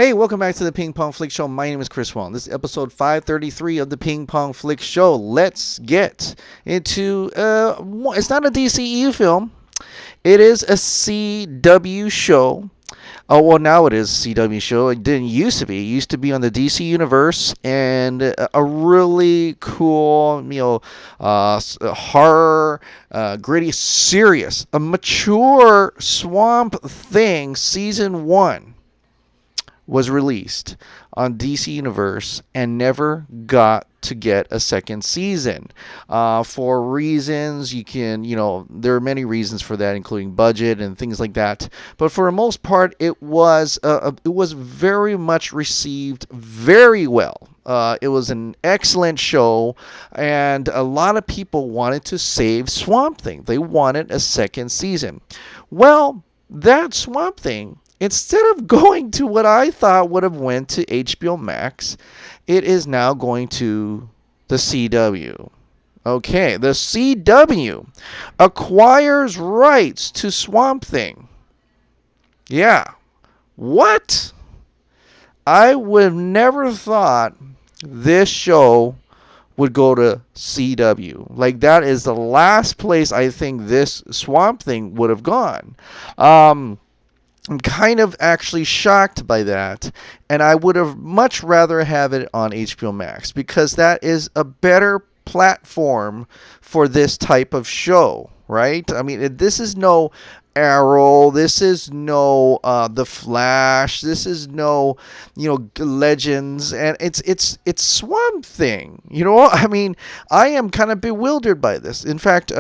Hey, welcome back to the Ping Pong Flix Show. My name is Chris Wong. This is episode 533 of the Ping Pong Flix Show. Let's get into, it's not a DCEU film. It is a CW show. Oh, well, now it is a CW show. It didn't used to be. It used to be on the DC Universe, and a really cool, horror, gritty, serious, a mature Swamp Thing season 1 was released on DC Universe and never got to get a second season. For reasons, there are many reasons for that, including budget and things like that. But for the most part, it was very much received very well. It was an excellent show, and a lot of people wanted to save Swamp Thing. They wanted a second season. Well, that Swamp Thing, instead of going to what I thought would have went to HBO Max, it is now going to the CW. Okay, the CW acquires rights to Swamp Thing. Yeah. What? I would have never thought this show would go to CW. Like, that is the last place I think this Swamp Thing would have gone. I'm kind of actually shocked by that, and I would have much rather have it on HBO Max, because that is a better platform for this type of show, right? I mean, this is no Arrow, this is no The Flash, this is no Legends, and it's Swamp Thing. I mean, I am kind of bewildered by this. In fact,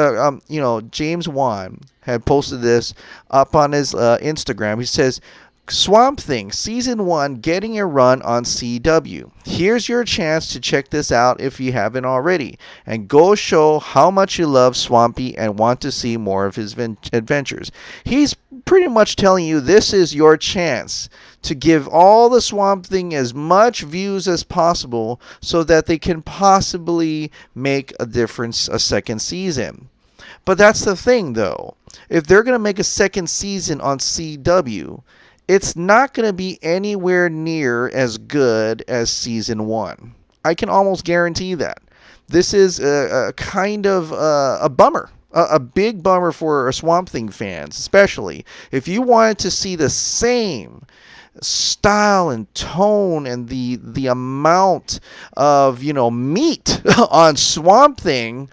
James Wan had posted this up on his Instagram. He says, Swamp Thing Season 1 getting a run on CW. Here's your chance to check this out if you haven't already, and go show how much you love Swampy and want to see more of his adventures. He's pretty much telling you this is your chance to give all the Swamp Thing as much views as possible so that they can possibly make a second season. But that's the thing, though. If they're going to make a second season on CW, it's not going to be anywhere near as good as season 1. I can almost guarantee that. This is a kind of a bummer. A big bummer for Swamp Thing fans, especially. If you wanted to see the same style and tone and the amount of, meat on Swamp Thing,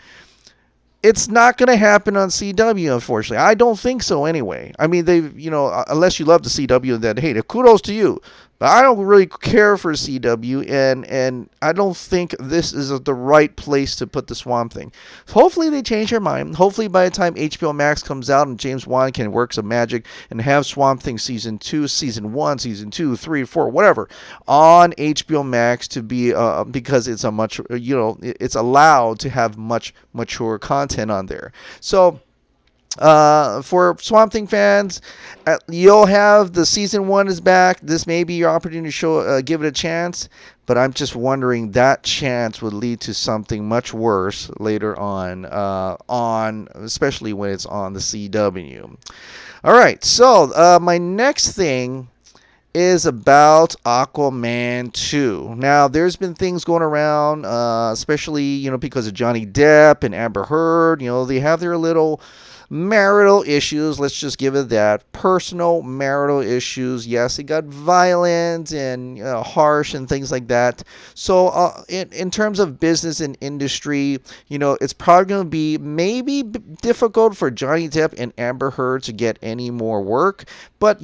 it's not going to happen on CW, unfortunately. I don't think so anyway. I mean, unless you love the CW, then hey, kudos to you. But I don't really care for CW, and I don't think this is the right place to put the Swamp Thing. Hopefully they change their mind. Hopefully by the time HBO Max comes out and James Wan can work some magic and have Swamp Thing Season 2, Season 1, Season 2, 3, 4, whatever, on HBO Max to be, because it's it's allowed to have much mature content on there. So, for Swamp Thing fans, you'll have the season 1 is back. This may be your opportunity to give it a chance, but I'm just wondering that chance would lead to something much worse later on, especially when it's on the CW. All right, so my next thing is about Aquaman 2. Now, there's been things going around, especially because of Johnny Depp and Amber Heard. They have their little marital issues, let's just give it that. Personal marital issues. Yes, it got violent and harsh and things like that. So in terms of business and industry, it's probably going to be maybe difficult for Johnny Depp and Amber Heard to get any more work. But,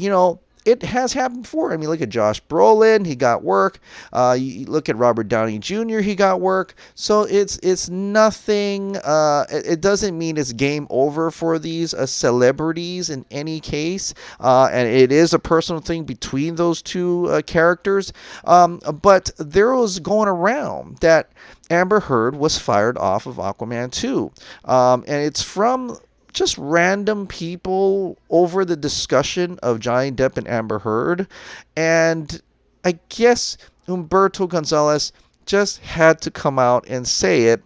it has happened before. I mean, look at Josh Brolin. He got work. You look at Robert Downey Jr. He got work. So it's nothing. It doesn't mean it's game over for these celebrities in any case. And it is a personal thing between those two characters. But there was going around that Amber Heard was fired off of Aquaman 2. And it's from just random people over the discussion of Johnny Depp and Amber Heard. And I guess Umberto Gonzalez just had to come out and say it,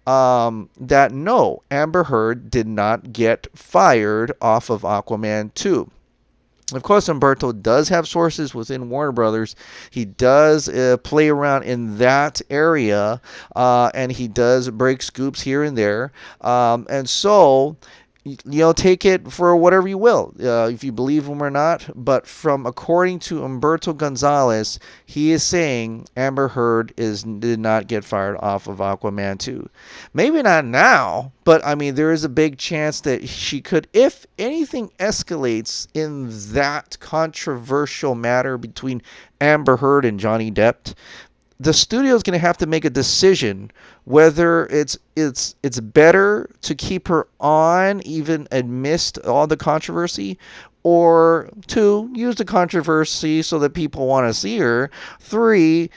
that no, Amber Heard did not get fired off of Aquaman 2. Of course, Umberto does have sources within Warner Brothers. He does play around in that area, and he does break scoops here and there. And so, take it for whatever you will, if you believe him or not. But from according to Umberto Gonzalez, he is saying Amber Heard did not get fired off of Aquaman 2. Maybe not now, but I mean, there is a big chance that she could, if anything escalates in that controversial matter between Amber Heard and Johnny Depp. The studio is going to have to make a decision whether it's better to keep her on even amidst all the controversy, or 2, use the controversy so that people want to see her. 3,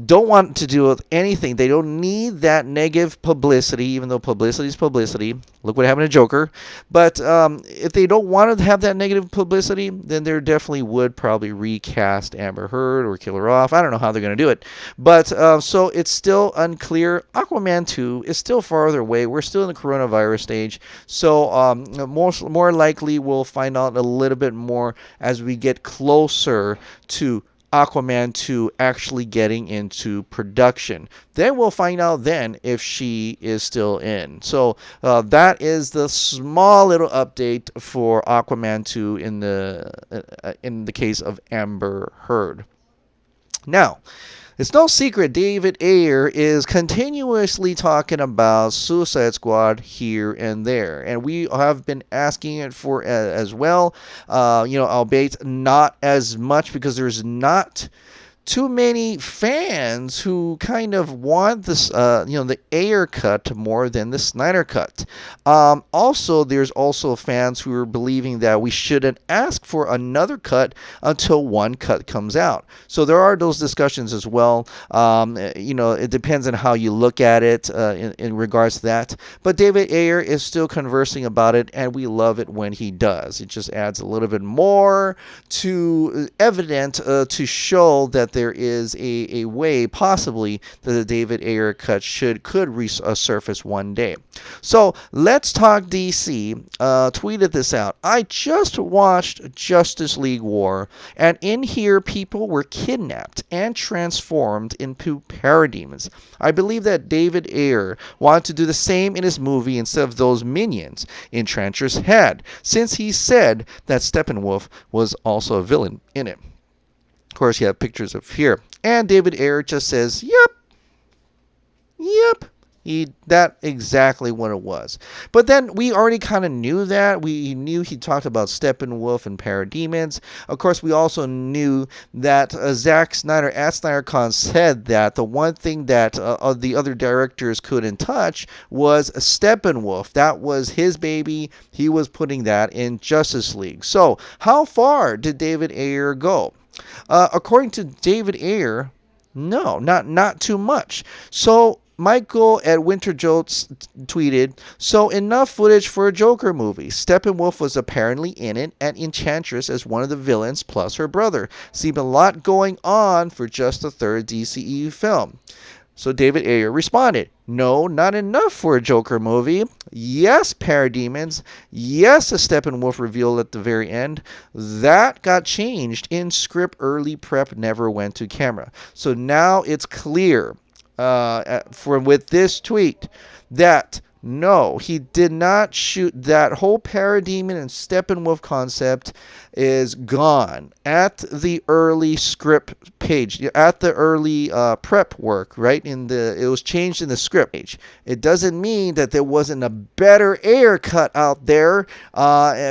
don't want to do with anything. They don't need that negative publicity, even though publicity is publicity. Look what happened to Joker. But if they don't want to have that negative publicity, then they definitely would probably recast Amber Heard or kill her off. I don't know how they're going to do it. But so it's still unclear. Aquaman 2 is still farther away. We're still in the coronavirus stage. So more likely we'll find out a little bit more as we get closer to Aquaman 2 actually getting into production. Then we'll find out then if she is still in. So that is the small little update for Aquaman 2 in the case of Amber Heard. Now, it's no secret David Ayer is continuously talking about Suicide Squad here and there, and we have been asking it for as well. Albeit not as much, because there's not too many fans who kind of want this, the Ayer cut more than the Snyder cut. Also, there's also fans who are believing that we shouldn't ask for another cut until one cut comes out. So there are those discussions as well. It depends on how you look at it in regards to that. But David Ayer is still conversing about it, and we love it when he does. It just adds a little bit more to evidence to show that there is a way possibly that the David Ayer cut could resurface one day. So let's talk DC. Tweeted this out. I just watched Justice League War, and in here people were kidnapped and transformed into parademons. I believe that David Ayer wanted to do the same in his movie instead of those minions Enchantress had, since he said that Steppenwolf was also a villain in it. Of course, you have pictures of here. And David Ayer just says, yep. That exactly what it was. But then we already kind of knew that. We knew he talked about Steppenwolf and parademons. Of course, we also knew that Zack Snyder at SnyderCon said that the one thing that the other directors couldn't touch was Steppenwolf. That was his baby. He was putting that in Justice League. So how far did David Ayer go? According to David Ayer, no, not too much. So Michael at Winter Jolts tweeted, so enough footage for a Joker movie. Steppenwolf was apparently in it, and Enchantress as one of the villains, plus her brother. Seemed a lot going on for just a third DCEU film. So David Ayer responded, no, not enough for a Joker movie. Yes, parademons. Yes, a Steppenwolf reveal at the very end. That got changed in script. Early prep never went to camera. So now it's clear with this tweet that no, he did not shoot. That whole parademon and Steppenwolf concept is gone at the early script page, at the early prep work, right? It was changed in the script page. It doesn't mean that there wasn't a better Ayer cut out there,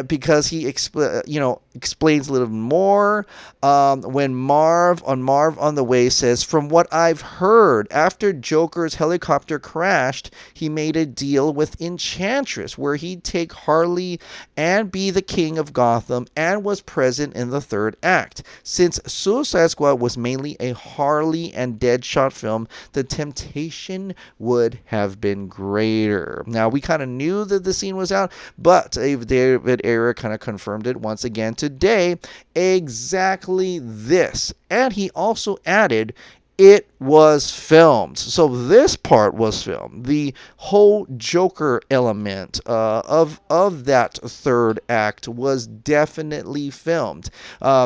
because he explains a little more when Marv on the Way says, from what I've heard, after Joker's helicopter crashed, he made a deal with Enchantress where he'd take Harley and be the king of Gotham, and was present in the third act. Since Suicide Squad was mainly a Harley and Deadshot film, the temptation would have been greater. Now, we kind of knew that the scene was out, but David Ayer kind of confirmed it once again today, exactly this. And he also added, it was filmed. So this part was filmed. The whole Joker element of that third act was definitely filmed.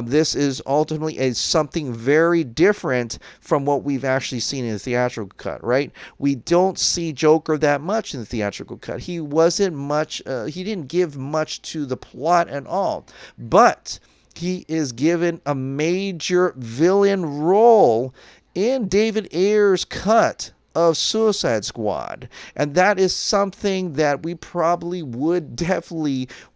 This is ultimately something very different from what we've actually seen in the theatrical cut, right? We don't see Joker that much in the theatrical cut. He wasn't much. He didn't give much to the plot at all, but he is given a major villain role in David Ayer's cut of Suicide Squad, and that is something that we probably would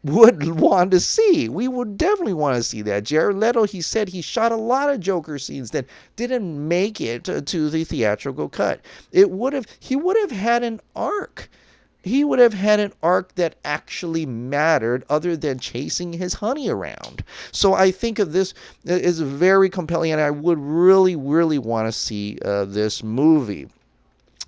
want to see. We would definitely want to see that. Jared Leto, he said he shot a lot of Joker scenes that didn't make it to the theatrical cut. He would have had an arc. He would have had an arc that actually mattered other than chasing his honey around. So I think of this as very compelling, and I would really, really want to see this movie.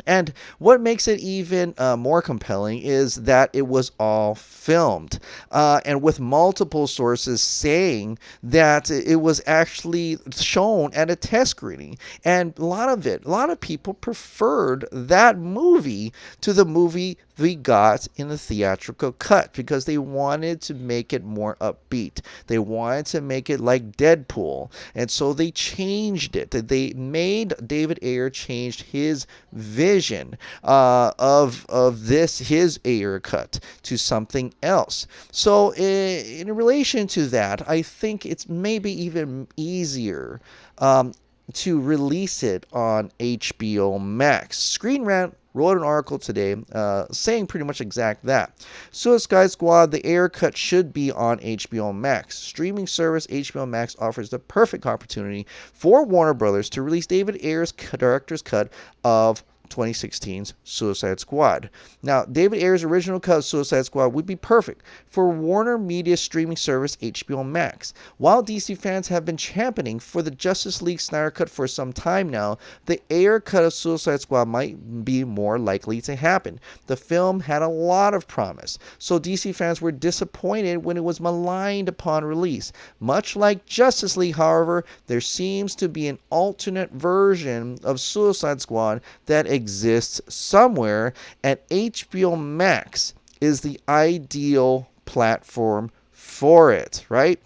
And what makes it even more compelling is that it was all filmed, and with multiple sources saying that it was actually shown at a test screening. And a lot of people preferred that movie to the movie we got in the theatrical cut because they wanted to make it more upbeat. They wanted to make it like Deadpool, and so they changed it. They made David Ayer changed his vision of his Ayer cut to something else. So in relation to that, I think it's maybe even easier to release it on HBO Max. Screen Rant wrote an article today saying pretty much exact that. Suicide Squad, the Ayer cut should be on HBO Max. Streaming service HBO Max offers the perfect opportunity for Warner Brothers to release David Ayer's director's cut of 2016's Suicide Squad. Now, David Ayer's original cut of Suicide Squad would be perfect for Warner Media streaming service HBO Max. While DC fans have been championing for the Justice League Snyder cut for some time now, the Ayer cut of Suicide Squad might be more likely to happen. The film had a lot of promise, so DC fans were disappointed when it was maligned upon release. Much like Justice League, however, there seems to be an alternate version of Suicide Squad that exists somewhere, and HBO Max is the ideal platform for it, right?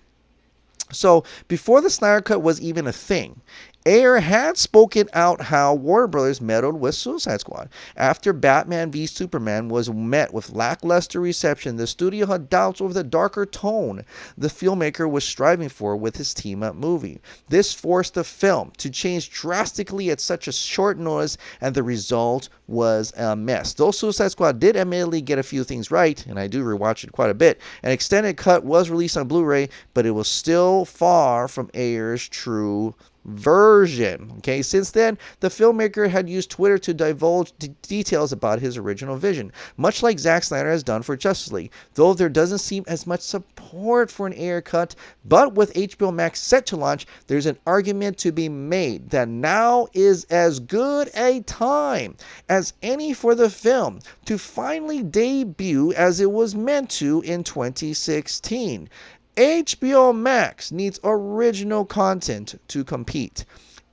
So before the Snyder Cut was even a thing, Ayer had spoken out how Warner Brothers meddled with Suicide Squad. After Batman v Superman was met with lackluster reception, the studio had doubts over the darker tone the filmmaker was striving for with his team-up movie. This forced the film to change drastically at such a short notice, and the result was a mess. Though Suicide Squad did admittedly get a few things right, and I do rewatch it quite a bit, an extended cut was released on Blu-ray, but it was still far from Ayer's true version. Okay, since then, the filmmaker had used Twitter to divulge details about his original vision, much like Zack Snyder has done for Justice League, though there doesn't seem as much support for an Ayer cut. But with HBO Max set to launch, there's an argument to be made that now is as good a time as any for the film to finally debut as it was meant to in 2016. HBO Max needs original content to compete.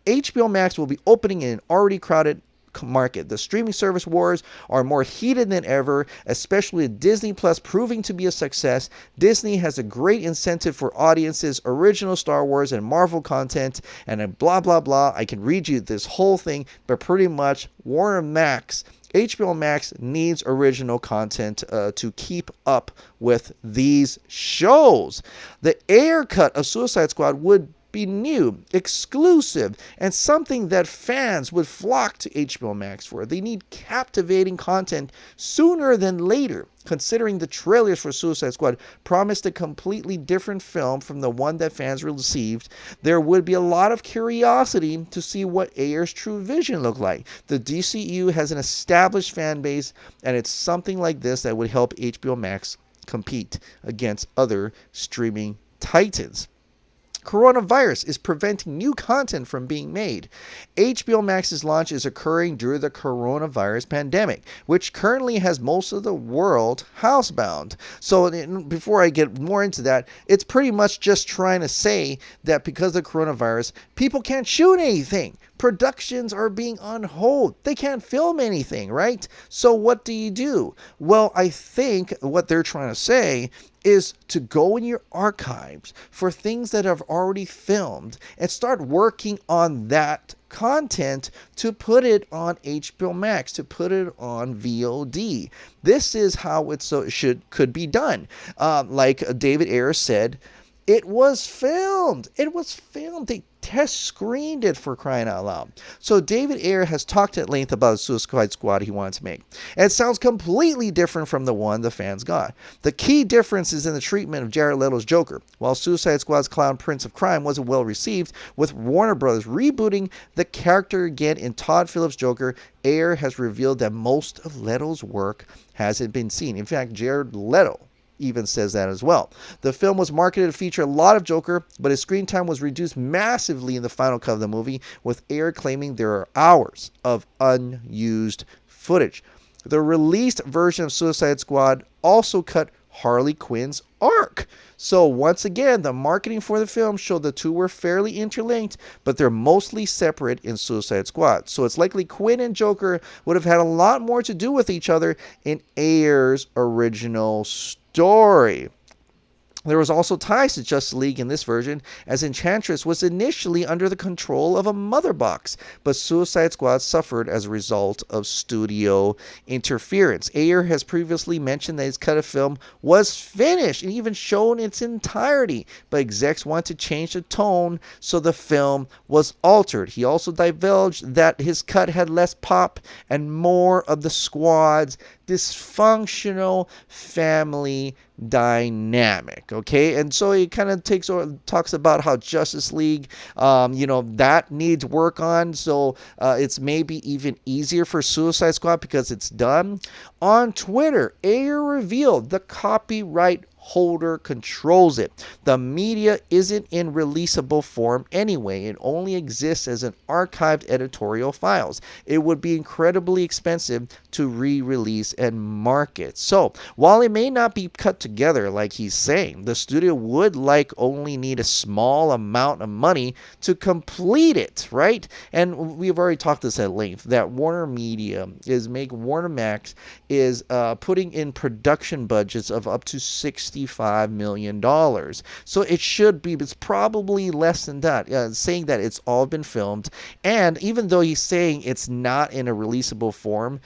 HBO Max will be opening in an already crowded market. The streaming service wars are more heated than ever, especially with Disney Plus proving to be a success. Disney has a great incentive for audiences, original Star Wars and Marvel content, and a blah blah blah. I can read you this whole thing, but pretty much HBO Max needs original content to keep up with these shows. The Ayer cut of Suicide Squad would be new, exclusive, and something that fans would flock to HBO Max for. They need captivating content sooner than later, considering the trailers for Suicide Squad promised a completely different film from the one that fans received. There would be a lot of curiosity to see what Ayer's true vision looked like. The DCEU has an established fan base, and it's something like this that would help HBO Max compete against other streaming titans. Coronavirus is preventing new content from being made. HBO Max's launch is occurring during the coronavirus pandemic, which currently has most of the world housebound. So before I get more into that, it's pretty much just trying to say that because of the coronavirus, people can't shoot anything. Productions are being on hold. They can't film anything, right? So what do? Well, I think what they're trying to say is to go in your archives for things that have already filmed and start working on that content to put it on HBO Max, to put it on VOD. This is how it could be done. Like David Ayer said, it was filmed. It was filmed. They test screened it, for crying out loud. So David Ayer has talked at length about the Suicide Squad he wanted to make. And it sounds completely different from the one the fans got. The key difference is in the treatment of Jared Leto's Joker. While Suicide Squad's clown Prince of Crime wasn't well received, with Warner Bros. Rebooting the character again in Todd Phillips' Joker, Ayer has revealed that most of Leto's work hasn't been seen. In fact, Jared Leto even says that as well. The film was marketed to feature a lot of Joker, but his screen time was reduced massively in the final cut of the movie, with Ayer claiming there are hours of unused footage. The released version of Suicide Squad also cut Harley Quinn's arc. So once again, the marketing for the film showed the two were fairly interlinked, but they're mostly separate in Suicide Squad. So it's likely Quinn and Joker would have had a lot more to do with each other in Ayer's original story. There was also ties to Justice League in this version, as Enchantress was initially under the control of a mother box, but Suicide Squad suffered as a result of studio interference. Ayer has previously mentioned that his cut of film was finished and even shown its entirety, but execs wanted to change the tone, so the film was altered. He also divulged that his cut had less pop and more of the Squad's dysfunctional family dynamic. Okay, and so he kind of talks about how Justice League, that needs work on. So it's maybe even easier for Suicide Squad because it's done. On Twitter, Ayer revealed the copyright holder controls it. The media isn't in releasable form anyway. It only exists as an archived editorial files. It would be incredibly expensive to re-release and market. So while it may not be cut together like he's saying, the studio would only need a small amount of money to complete it, right? And we've already talked this at length, that Warner Max is putting in production budgets of up to $65 million. So it's probably less than that, saying that it's all been filmed. And even though he's saying it's not in a releasable form,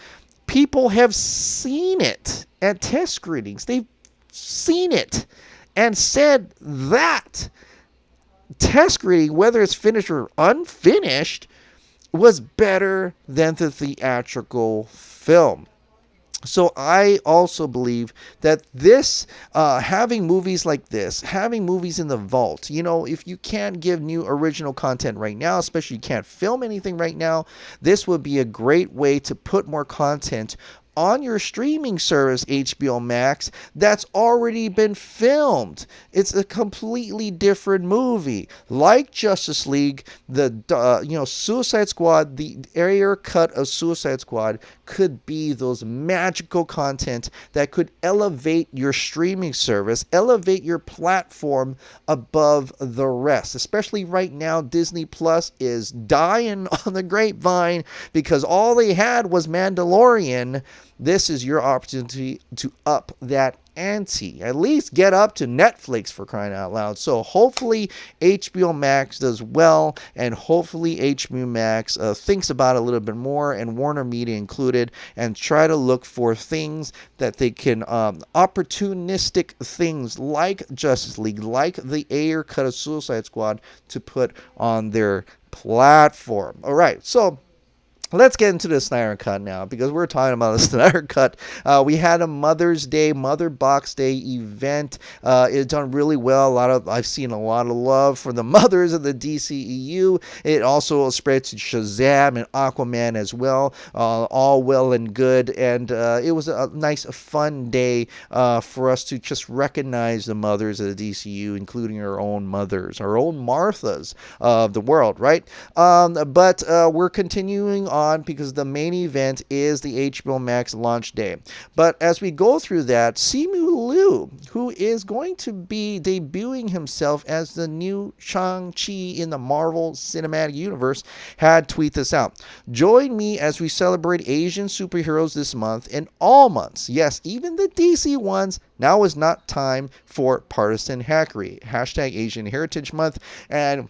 people have seen it at test screenings. They've seen it and said that test screening, whether it's finished or unfinished, was better than the theatrical film. So I also believe that this, having movies like this, having movies in the vault, if you can't give new original content right now, especially you can't film anything right now, this would be a great way to put more content on your streaming service, HBO Max, that's already been filmed. It's a completely different movie. Like Justice League, Suicide Squad, the Ayer cut of Suicide Squad could be those magical content that could elevate your streaming service, elevate your platform above the rest. Especially right now, Disney Plus is dying on the grapevine because all they had was Mandalorian. This is your opportunity to up that ante. At least get up to Netflix, for crying out loud. So hopefully HBO Max does well, and hopefully HBO Max thinks about it a little bit more, and Warner Media included, and try to look for things that they can, opportunistic things like Justice League, like the Ayer cut of Suicide Squad, to put on their platform. All right, so let's get into the Snyder Cut now, because we're talking about the Snyder Cut. We had a Mother's Day, Mother Box Day event. It's done really well. I've seen a lot of love for the mothers of the DCEU. It also spread to Shazam and Aquaman as well. All well and good. And it was a nice, fun day for us to just recognize the mothers of the DCEU, including our own mothers, our own Marthas of the world, right? But we're continuing on because the main event is the HBO Max launch day. But as we go through that, Simu Lui, who is going to be debuting himself as the new Shang-Chi in the Marvel Cinematic Universe, had tweeted this out. Join me as we celebrate Asian superheroes this month and all months. Yes, even the DC ones. Now is not time for partisan hackery. Hashtag Asian Heritage Month. And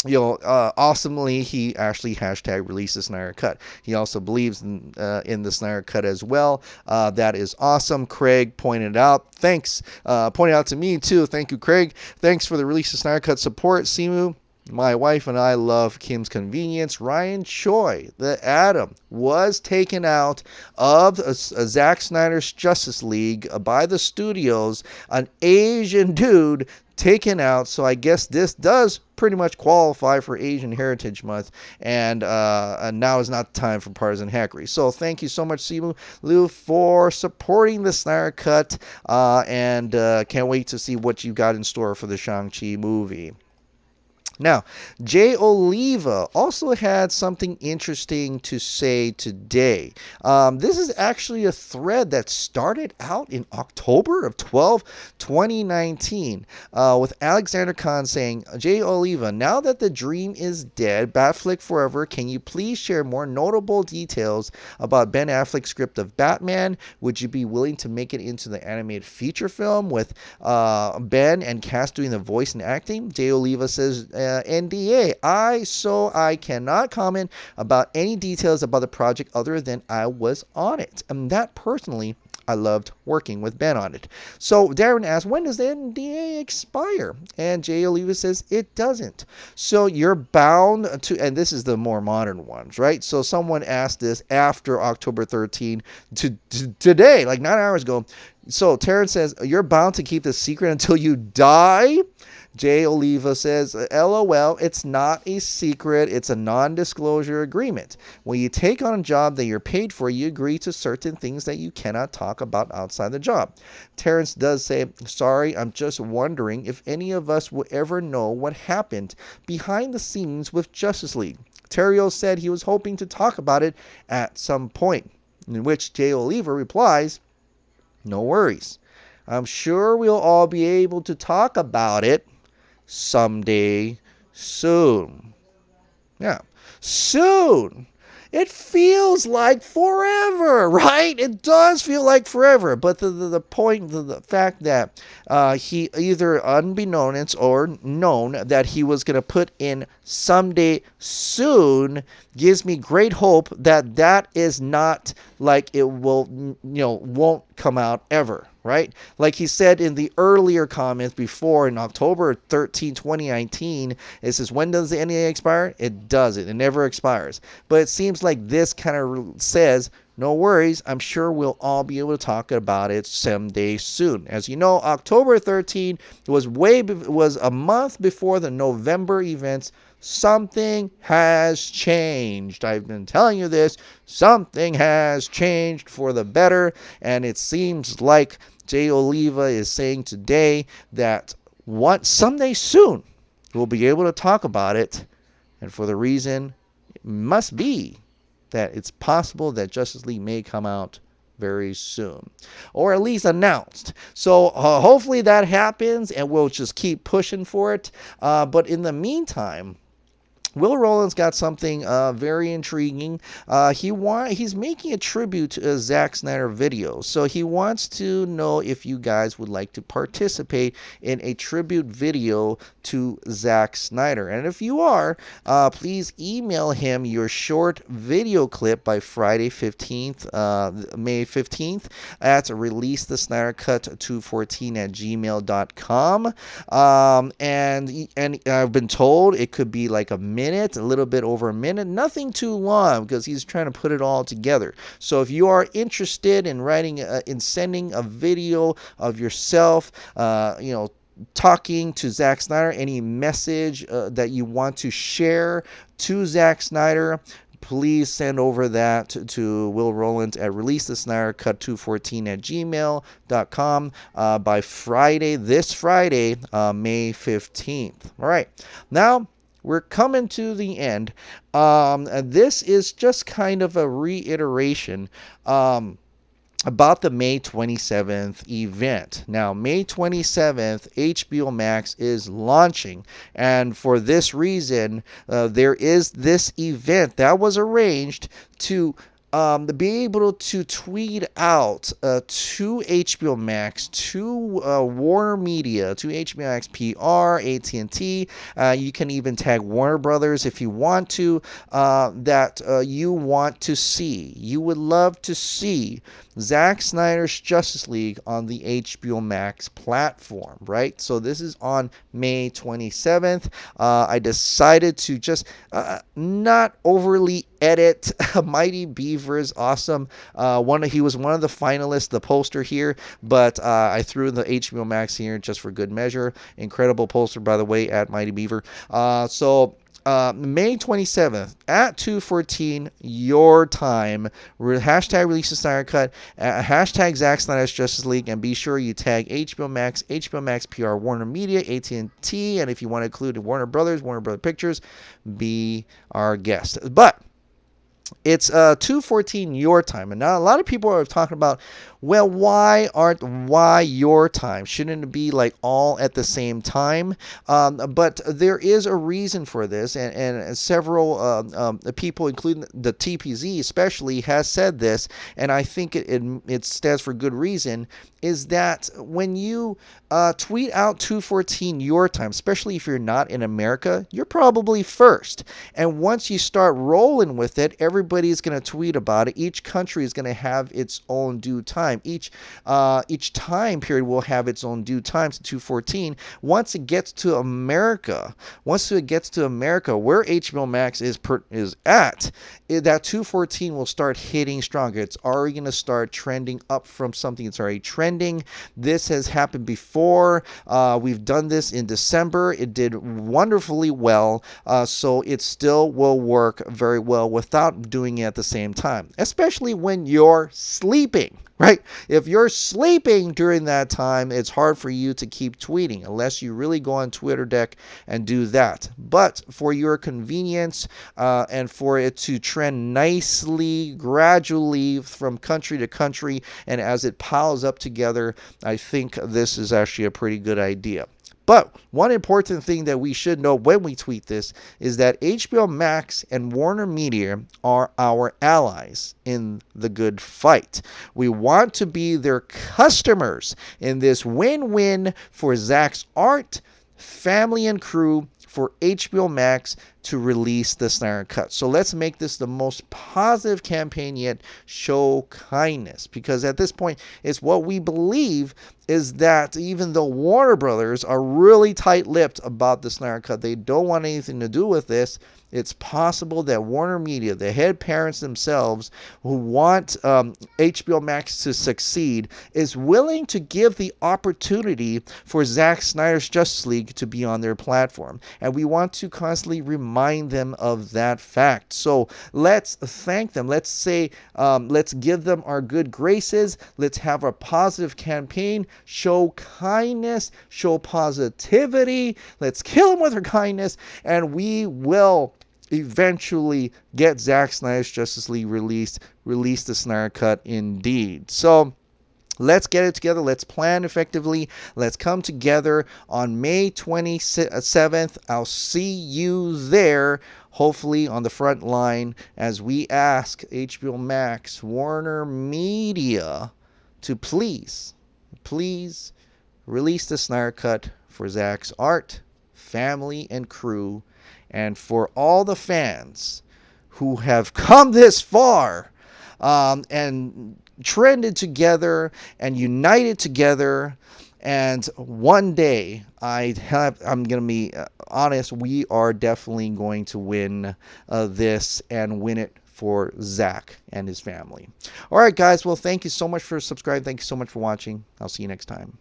awesomely, he actually hashtag release the Snyder Cut. He also believes in the Snyder Cut as well. That is awesome. Craig pointed out. Thanks. Pointed out to me too. Thank you, Craig. Thanks for the release of Snyder Cut support, Simu. My wife and I love Kim's Convenience. Ryan Choi, the Atom, was taken out of Zack Snyder's Justice League by the studios. An Asian dude taken out. So I guess this does pretty much qualify for Asian Heritage Month. And now is not the time for partisan hackery. So thank you so much, Simu Lui, for supporting the Snyder Cut. And can't wait to see what you got in store for the Shang-Chi movie. Now, Jay Oliva also had something interesting to say today. This is actually a thread that started out in October of 2019, with Alexander Khan saying, Jay Oliva, now that the dream is dead, Batflick Forever, can you please share more notable details about Ben Affleck's script of Batman? Would you be willing to make it into the animated feature film with Ben and cast doing the voice and acting? Jay Oliva says, NDA. I cannot comment about any details about the project other than I was on it. And that personally, I loved working with Ben on it. So Darren asked, when does the NDA expire? And Jay Oliva says it doesn't. So you're bound to, and this is the more modern ones, right? So someone asked this after October 13 to today, like 9 hours ago. So Terrence says, you're bound to keep the secret until you die? Jay Oliva says, LOL, it's not a secret. It's a non-disclosure agreement. When you take on a job that you're paid for, you agree to certain things that you cannot talk about outside the job. Terrence does say, sorry, I'm just wondering if any of us will ever know what happened behind the scenes with Justice League. Terrio said he was hoping to talk about it at some point, in which Jay Oliva replies, no worries. I'm sure we'll all be able to talk about it someday soon. Yeah, soon. It feels like forever, right? It does feel like forever. But the point, the fact that he either unbeknownst or known that he was going to put in someday soon gives me great hope that that is not like it will, won't come out ever. Right? Like he said in the earlier comments before in October 13, 2019, it says, when does the NDA expire? It doesn't. It never expires. But it seems like this kind of says, no worries. I'm sure we'll all be able to talk about it someday soon. As you know, October 13 was a month before the November events. Something has changed. I've been telling you this. Something has changed for the better. And it seems like Jay Oliva is saying today that someday soon we'll be able to talk about it. And for the reason it must be that it's possible that Justice League may come out very soon, or at least announced. So hopefully that happens, and we'll just keep pushing for it. But in the meantime, Will Rowland's got something very intriguing. He's making a tribute to a Zack Snyder video. So he wants to know if you guys would like to participate in a tribute video to Zack Snyder. And if you are, please email him your short video clip by Friday 15th, May 15th at releasethesnydercut214@gmail.com. And I've been told it could be like a little bit over a minute, nothing too long, because he's trying to put it all together. So if you are interested in sending a video of yourself, talking to Zack Snyder, any message that you want to share to Zack Snyder, please send over that to Will Rowland at releasethesnydercut214@gmail.com by this Friday, May 15th. All right. Now, we're coming to the end. This is just kind of a reiteration. About the May 27th event. Now, May 27th, HBO Max is launching, and for this reason, there is this event that was arranged to be able to tweet out to HBO Max, to Warner Media, to HBO Max PR, AT&T. You can even tag Warner Brothers if you want to, that you want to see. You would love to see Zack Snyder's Justice League on the HBO Max platform, right? So this is on May 27th. I decided to just not overly edit. Mighty Beaver is awesome. He was one of the finalists, the poster here, but I threw in the HBO Max here just for good measure. Incredible poster, by the way, at Mighty Beaver. May 27th at 2:14 your time. Hashtag release the Snyder Cut. Hashtag Zack Snyder's Justice League, and be sure you tag HBO Max, HBO Max PR, Warner Media, AT&T, and if you want to include Warner Brothers, Warner Brothers Pictures, be our guest. But it's 2:14 your time, and now a lot of people are talking about, well, why your time? Shouldn't it be like all at the same time? But there is a reason for this, and several people, including the TPZ especially, has said this, and I think it stands for good reason. Is that when you tweet out 2:14 your time, especially if you're not in America, you're probably first. And once you start rolling with it, everybody's going to tweet about it. Each country is going to have its own due time. Each time period will have its own due time to 2:14. Once it gets to America, where HBO Max is at, that 2:14 will start hitting stronger. It's already going to start trending up from something that's already trending. This has happened before. We've done this in December. It did wonderfully well. So it still will work very well without doing it at the same time, especially when you're sleeping. Right? If you're sleeping during that time, it's hard for you to keep tweeting unless you really go on Twitter deck and do that. But for your convenience and for it to trend nicely, gradually from country to country, and as it piles up together, I think this is actually a pretty good idea. But one important thing that we should know when we tweet this is that HBO Max and Warner Media are our allies in the good fight. We want to be their customers in this win-win for Zack's art, family, and crew, for HBO Max to release the Snyder Cut. So let's make this the most positive campaign yet. Show kindness, because at this point, it's what we believe is that even though Warner Brothers are really tight-lipped about the Snyder Cut, they don't want anything to do with this. It's possible that Warner Media, the head parents themselves, who want HBO Max to succeed, is willing to give the opportunity for Zack Snyder's Justice League to be on their platform. And we want to constantly remind them of that fact. So let's thank them. Let's say, let's give them our good graces. Let's have a positive campaign. Show kindness. Show positivity. Let's kill them with our kindness. And we will eventually get Zack Snyder's Justice League release the Snyder Cut indeed. So let's get it together. Let's plan effectively. Let's come together on May 27th. I'll see you there, hopefully on the front line, as we ask HBO Max, Warner Media to please release the Snyder Cut for Zack's art, family, and crew. And for all the fans who have come this far and trended together and united together, and one day I'm going to be honest, we are definitely going to win this and win it for Zack and his family. All right, guys. Well, thank you so much for subscribing. Thank you so much for watching. I'll see you next time.